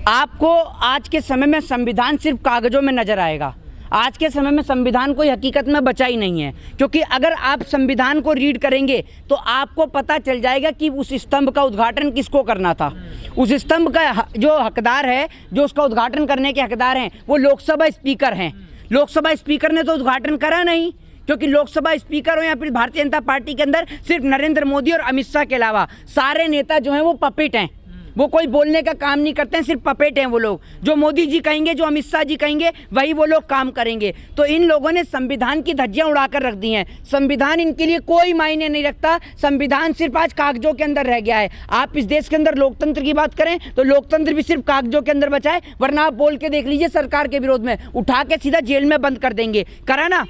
आपको आज के समय में संविधान सिर्फ कागजों में नजर आएगा। आज के समय में संविधान कोई हकीकत में बचा ही नहीं है, क्योंकि अगर आप संविधान को रीड करेंगे तो आपको पता चल जाएगा कि उस स्तंभ का उद्घाटन किसको करना था। उस स्तंभ का जो हकदार है, जो उसका उद्घाटन करने के हकदार हैं, वो लोकसभा स्पीकर हैं। लोकसभा स्पीकर ने तो उद्घाटन करा नहीं, क्योंकि लोकसभा स्पीकर हो या फिर भारतीय जनता पार्टी के अंदर सिर्फ नरेंद्र मोदी और अमित शाह के अलावा सारे नेता जो हैं वो पपेट हैं। वो कोई बोलने का काम नहीं करते हैं, सिर्फ पपेट हैं वो लोग। जो मोदी जी कहेंगे, जो अमित शाह जी कहेंगे, वही वो लोग काम करेंगे। तो इन लोगों ने संविधान की धज्जियां उड़ाकर रख दी हैं। संविधान इनके लिए कोई मायने नहीं रखता। संविधान सिर्फ आज कागजों के अंदर रह गया है। आप इस देश के अंदर लोकतंत्र की बात करें तो लोकतंत्र भी सिर्फ कागजों के अंदर बचा है, वरना आप बोल के देख लीजिए सरकार के विरोध में, उठा के सीधा जेल में बंद कर देंगे। करा ना,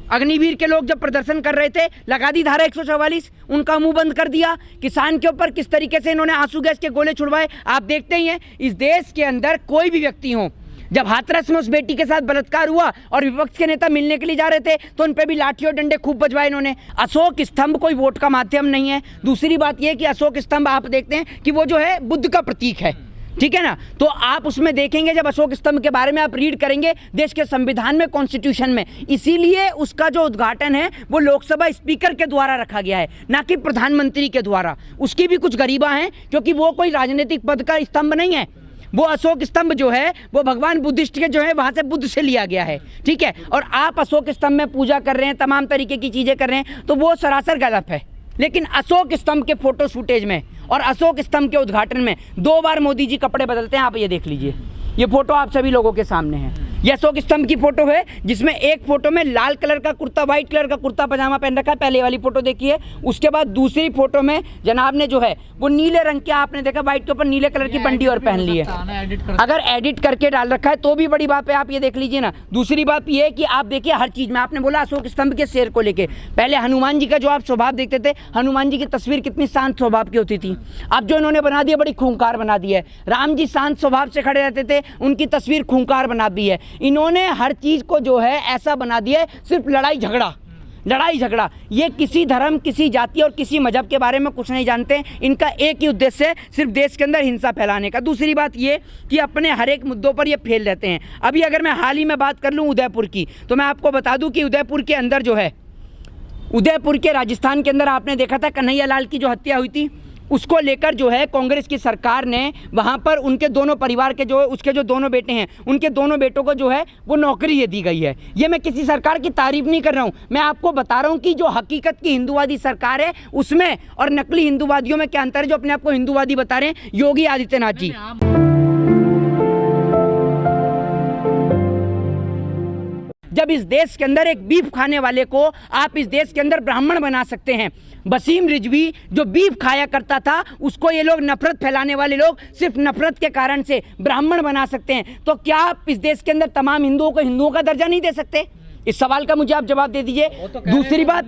अग्निवीर के लोग जब प्रदर्शन कर रहे थे, लगा दी धारा 144, उनका मुंह बंद कर दिया। किसान के ऊपर किस तरीके से इन्होंने आंसू गैस के गोले छुड़वाए, आप देखते ही हैं। इस देश के अंदर कोई भी व्यक्ति हो, जब हाथरस में उस बेटी के साथ बलात्कार हुआ और विपक्ष के नेता मिलने के लिए जा रहे थे तो उन पे भी लाठी और डंडे खूब बजवाए इन्होंने। अशोक स्तंभ कोई वोट का माध्यम नहीं है। दूसरी बात यह कि अशोक स्तंभ आप देखते हैं कि वो जो है बुद्ध का प्रतीक है, ठीक है ना। तो आप उसमें देखेंगे, जब अशोक स्तंभ के बारे में आप रीड करेंगे देश के संविधान में, कॉन्स्टिट्यूशन में, इसीलिए उसका जो उद्घाटन है वो लोकसभा स्पीकर के द्वारा रखा गया है, ना कि प्रधानमंत्री के द्वारा। उसकी भी कुछ गरिमा है, क्योंकि वो कोई राजनीतिक पद का स्तंभ नहीं है। वो अशोक स्तंभ जो है वो भगवान बुद्धिस्ट के जो है वहां से बुद्ध से लिया गया है, ठीक है। और आप अशोक स्तंभ में पूजा कर रहे हैं, तमाम तरीके की चीजें कर रहे हैं, तो वो सरासर गलत है। लेकिन अशोक स्तंभ के फोटो फुटेज में और अशोक स्तंभ के उद्घाटन में 2 बार मोदी जी कपड़े बदलते हैं। आप ये देख लीजिए, ये फोटो आप सभी लोगों के सामने है। ये अशोक स्तंभ की फोटो है, जिसमें एक फोटो में लाल कलर का कुर्ता, व्हाइट कलर का कुर्ता पजामा पहन रखा है, पहले वाली फोटो देखिए। उसके बाद दूसरी फोटो में जनाब ने जो है वो नीले रंग के, आपने देखा व्हाइट के ऊपर नीले कलर की बंडी और पहन ली है। अगर एडिट करके डाल रखा है तो भी बड़ी बात है, आप ये देख लीजिए ना। दूसरी बात ये है कि आप देखिए हर चीज में, आपने बोला अशोक स्तंभ के शेर को लेके, पहले हनुमान जी का जो आप स्वभाव देखते थे, हनुमान जी की तस्वीर कितनी शांत स्वभाव की होती थी, अब जो इन्होंने बना दिया बड़ी खूंखार बना दी है। राम जी शांत स्वभाव से खड़े रहते थे, उनकी तस्वीर खूंखार बना दी है। इन्होंने हर चीज को जो है ऐसा बना दिया है, सिर्फ लड़ाई झगड़ा। ये किसी धर्म, किसी जाति और किसी मजहब के बारे में कुछ नहीं जानते। इनका एक ही उद्देश्य है, सिर्फ देश के अंदर हिंसा फैलाने का। दूसरी बात ये कि अपने हर एक मुद्दों पर ये फेल रहते हैं। अभी अगर मैं हाल ही में बात कर लूँ उदयपुर की, तो मैं आपको बता दूं कि उदयपुर के अंदर जो है, उदयपुर के राजस्थान के अंदर आपने देखा था कन्हैया लाल की जो हत्या हुई थी, उसको लेकर जो है कांग्रेस की सरकार ने वहां पर उनके दोनों परिवार के जो है, उसके जो दोनों बेटे हैं, उनके दोनों बेटों को जो है वो नौकरी ये दी गई है। ये मैं किसी सरकार की तारीफ नहीं कर रहा हूं, मैं आपको बता रहा हूं कि जो हकीकत की हिंदूवादी सरकार है उसमें और नकली हिंदूवादियों में क्या अंतर है, जो अपने आप को हिंदूवादी बता रहे हैं योगी आदित्यनाथ जी। जब इस देश के अंदर एक बीफ खाने वाले को आप इस देश के अंदर ब्राह्मण बना सकते हैं, वसीम रिजवी जो बीफ खाया करता था उसको ये लोग, नफरत फैलाने वाले लोग सिर्फ नफरत के कारण से ब्राह्मण बना सकते हैं, तो क्या आप इस देश के अंदर तमाम हिंदुओं को हिंदुओं का दर्जा नहीं दे सकते? इस सवाल का मुझे आप जवाब दे दीजिए। दूसरी बात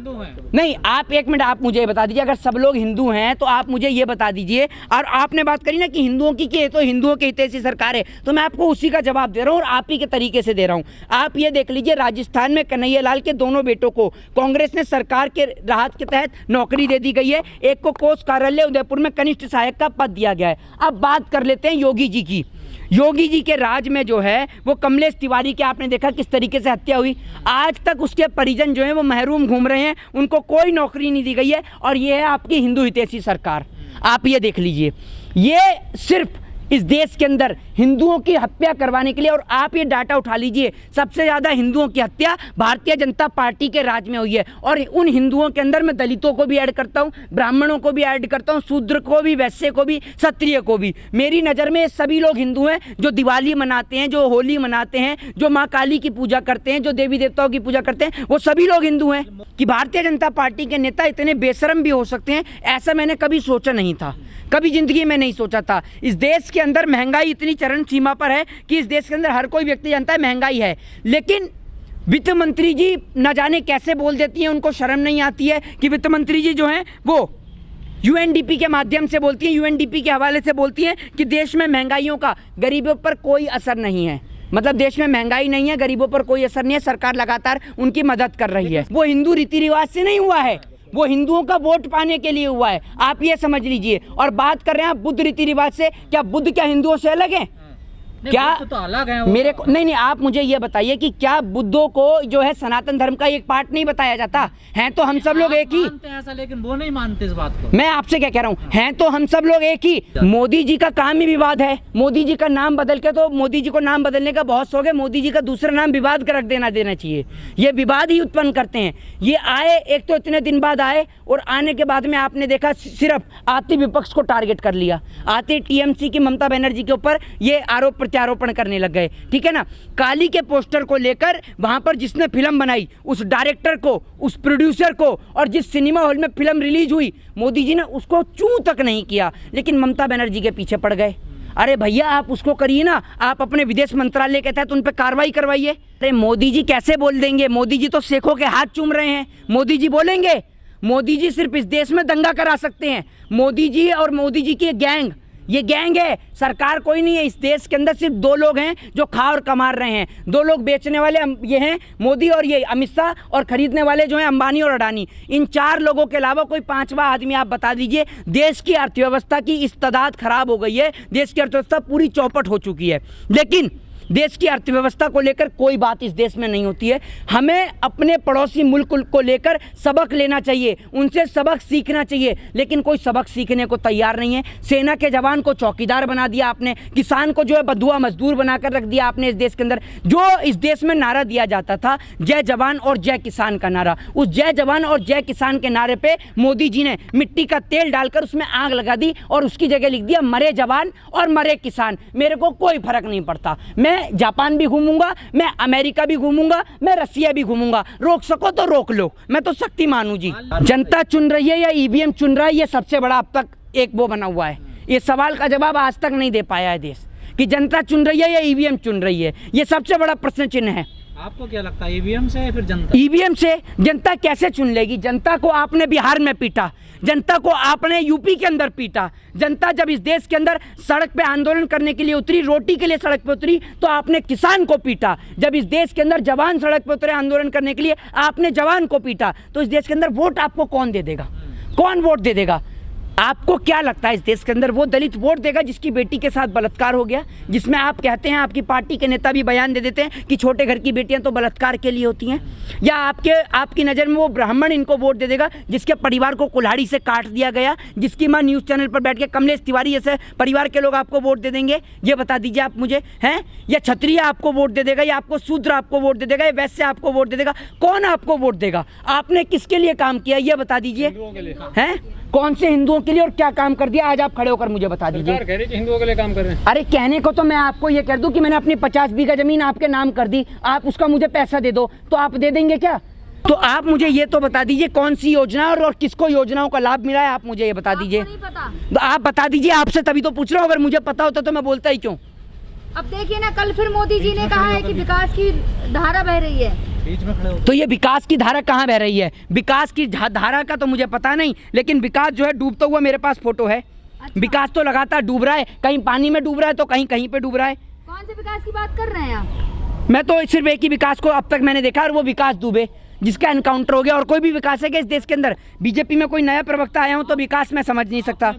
नहीं, आप एक मिनट, आप मुझे बता दीजिए, अगर सब लोग हिंदू हैं तो आप मुझे ये बता दीजिए। और आपने बात करी ना कि हिंदुओं की तो हिंदुओं के हित से सरकार है, तो मैं आपको उसी का जवाब दे रहा हूँ और आप ही के तरीके से दे रहा हूँ। आप ये देख लीजिए, राजस्थान में कन्हैया लाल के दोनों बेटों को कांग्रेस ने सरकार के राहत के तहत नौकरी दे दी गई है। एक को कोष कार्यालय उदयपुर में कनिष्ठ सहायक का पद दिया गया है। अब बात कर लेते हैं योगी जी की। योगी जी के राज में जो है वो कमलेश तिवारी के आपने देखा किस तरीके से हत्या हुई। आज तक उसके परिजन जो हैं वो महरूम घूम रहे हैं, उनको कोई नौकरी नहीं दी गई है। और ये है आपकी हिंदू हितैषी सरकार। आप ये देख लीजिए, ये सिर्फ इस देश के अंदर हिंदुओं की हत्या करवाने के लिए, और आप ये डाटा उठा लीजिए, सबसे ज़्यादा हिंदुओं की हत्या भारतीय जनता पार्टी के राज में हुई है। और उन हिंदुओं के अंदर मैं दलितों को भी ऐड करता हूँ, ब्राह्मणों को भी ऐड करता हूँ, शूद्र को भी, वैश्य को भी, क्षत्रिय को भी। मेरी नज़र में सभी लोग हिंदू हैं जो दिवाली मनाते हैं, जो होली मनाते हैं, जो माँ काली की पूजा करते हैं, जो देवी देवताओं की पूजा करते हैं, वो सभी लोग हिंदू हैं। कि भारतीय जनता पार्टी के नेता इतने बेशरम भी हो सकते हैं, ऐसा मैंने कभी सोचा नहीं था, कभी जिंदगी में नहीं सोचा था। इस देश के अंदर महंगाई इतनी चरम सीमा पर है कि इस देश के अंदर हर कोई व्यक्ति जानता है महंगाई है, लेकिन वित्त मंत्री जी न जाने कैसे बोल देती हैं, उनको शर्म नहीं आती है कि वित्त मंत्री जी जो हैं वो यूएनडीपी के माध्यम से बोलती हैं, यूएनडीपी के हवाले से बोलती हैं कि देश में महंगाइयों का गरीबों पर कोई असर नहीं है। मतलब देश में महंगाई नहीं है, गरीबों पर कोई असर नहीं है, सरकार लगातार उनकी मदद कर रही है। वो हिंदू रीति रिवाज से नहीं हुआ है, वो हिंदुओं का वोट पाने के लिए हुआ है, आप ये समझ लीजिए। और बात कर रहे हैं आप बुद्ध रीति रिवाज से, क्या बुद्ध क्या हिंदुओं से अलग है? क्या तो अलग है वो मेरे को नहीं, आप मुझे ये बताइए कि क्या बुद्धों को जो है सनातन धर्म का एक पार्ट नहीं बताया जाता? हैं तो हम सब लोग एक ही मानते हैं ऐसा, लेकिन वो नहीं मानते इस बात को। मैं आपसे क्या कह रहा हूँ, हैं तो हम सब लोग एक ही। मोदी जी का काम ही विवाद है। मोदी जी का नाम बदल के, तो मोदी जी को नाम बदलने का बहुत शौक है, मोदी जी का दूसरा नाम विवाद कर रख देना चाहिए। ये विवाद ही उत्पन्न करते हैं। ये आए, एक तो इतने दिन बाद आए, और आने के बाद में आपने देखा सिर्फ आती विपक्ष को टारगेट कर लिया, आती टीएमसी की ममता बनर्जी के ऊपर ये आरोप प्रत्यारोपण करने लग गए। ठीक है ना। काली के पोस्टर को लेकर वहां पर जिसने फिल्म बनाई, उस डायरेक्टर को, उस प्रोड्यूसर को, और जिस सिनेमा हॉल में फिल्म रिलीज हुई, मोदी जी ने उसको चूं तक नहीं किया, लेकिन ममता बनर्जी के पीछे पड़ गए। अरे भैया आप उसको करिए ना, आप अपने विदेश मंत्रालय के तहत उन पर कार्रवाई करवाइए। अरे मोदी जी कैसे बोल देंगे? मोदी जी तो शेखों के हाथ चूम रहे हैं। मोदी जी बोलेंगे? मोदी जी सिर्फ इस देश में दंगा करा सकते हैं। मोदी जी और मोदी जी की गैंग, ये गैंग है, सरकार कोई नहीं है। इस देश के अंदर सिर्फ दो लोग हैं जो खा और कमा रहे हैं। दो लोग बेचने वाले ये हैं, मोदी और ये अमित शाह, और खरीदने वाले जो हैं अंबानी और अडानी। इन चार लोगों के अलावा कोई पांचवा आदमी आप बता दीजिए। देश की अर्थव्यवस्था की इस तादाद खराब हो गई है, देश की अर्थव्यवस्था पूरी चौपट हो चुकी है। लेकिन देश की अर्थव्यवस्था को लेकर कोई बात इस देश में नहीं होती है। हमें अपने पड़ोसी मुल्क को लेकर सबक लेना चाहिए, उनसे सबक सीखना चाहिए, लेकिन कोई सबक सीखने को तैयार नहीं है। सेना के जवान को चौकीदार बना दिया आपने, किसान को जो है बंधुआ मजदूर बनाकर रख दिया आपने इस देश के अंदर। जो इस देश में नारा दिया जाता था, जय जवान और जय किसान का नारा, उस जय जवान और जय किसान के नारे पे मोदी जी ने मिट्टी का तेल डालकर उसमें आग लगा दी, और उसकी जगह लिख दिया मरे जवान और मरे किसान। मेरे को कोई फर्क नहीं पड़ता, मैं जापान भी घूमूंगा, मैं अमेरिका भी घूमूंगा, मैं रसिया भी घूमूंगा। रोक सको तो रोक लो, मैं तो शक्तिमान हूं जी। जनता चुन रही है या ईवीएम चुन रहा है, ये सबसे बड़ा अब तक एक वो बना हुआ है। ये सवाल का जवाब आज तक नहीं दे पाया है देश, कि जनता चुन रही है या ईवीएम चुन रही है। ये सबसे बड़ा प्रश्न चिन्ह है। आपको क्या लगता है, ईवीएम से या फिर जनता? ईवीएम से। जनता कैसे चुन लेगी? जनता को आपने बिहार में पीटा, जनता को आपने यूपी के अंदर पीटा। जनता जब इस देश के अंदर सड़क पे आंदोलन करने के लिए उतरी, रोटी के लिए सड़क पे उतरी, तो आपने किसान को पीटा। जब इस देश के अंदर जवान सड़क पे उतरे आंदोलन करने के लिए, आपने जवान को पीटा। तो इस देश के अंदर वोट आपको कौन दे देगा? कौन वोट दे देगा? आपको क्या लगता है इस देश के अंदर वो दलित वोट देगा जिसकी बेटी के साथ बलात्कार हो गया, जिसमें आप कहते हैं, आपकी पार्टी के नेता भी बयान दे देते हैं कि छोटे घर की बेटियां तो बलात्कार के लिए होती हैं? या आपकी नज़र में वो ब्राह्मण इनको वोट दे देगा जिसके परिवार को कुल्हाड़ी से काट दिया गया, जिसकी मां न्यूज़ चैनल पर बैठ के कमलेश तिवारी जैसे परिवार के लोग आपको वोट दे देंगे? ये बता दीजिए आप मुझे, हैं? या क्षत्रिय आपको वोट दे देगा, या आपको शूद्र आपको वोट दे देगा, या वैश्य आपको वोट दे देगा? कौन आपको वोट देगा? आपने किसके लिए काम किया, ये बता दीजिए। हैं? कौन से हिंदुओं के लिए और क्या काम कर दिया? आज आप खड़े होकर मुझे बता दीजिए। सरकार कह रही है कि हिंदुओं के लिए काम कर रहे हैं। अरे कहने को तो मैं आपको ये कह दूं कि मैंने अपनी 50 बीघा जमीन आपके नाम कर दी, आप उसका मुझे पैसा दे दो, तो आप दे देंगे क्या? तो आप मुझे ये तो बता दीजिए कौन सी योजना और किसको योजनाओं का लाभ मिला है, आप मुझे ये बता दीजिए। नहीं पता। तो आप बता दीजिए, आपसे तभी तो पूछ रहा हूँ। अगर मुझे पता होता तो मैं बोलता ही क्यों? अब देखिए ना, कल फिर मोदी जी ने कहा है कि विकास की धारा बह रही है। बीच में खड़े हो तो ये विकास की धारा कहाँ बह रही है? विकास की धारा का तो मुझे पता नहीं, लेकिन विकास जो है डूबता हुआ मेरे पास फोटो है। अच्छा। विकास तो लगातार डूब रहा है, कहीं पानी में डूब रहा है तो कहीं कहीं पे डूब रहा है। कौन से विकास की बात कर रहे हैं आप? मैं तो सिर्फ एक ही विकास को अब तक मैंने देखा, और वो विकास दुबे, जिसका एनकाउंटर हो गया। और कोई भी विकास है क्या इस देश के अंदर? बीजेपी में कोई नया प्रवक्ता आया हो तो विकास मैं समझ नहीं सकता।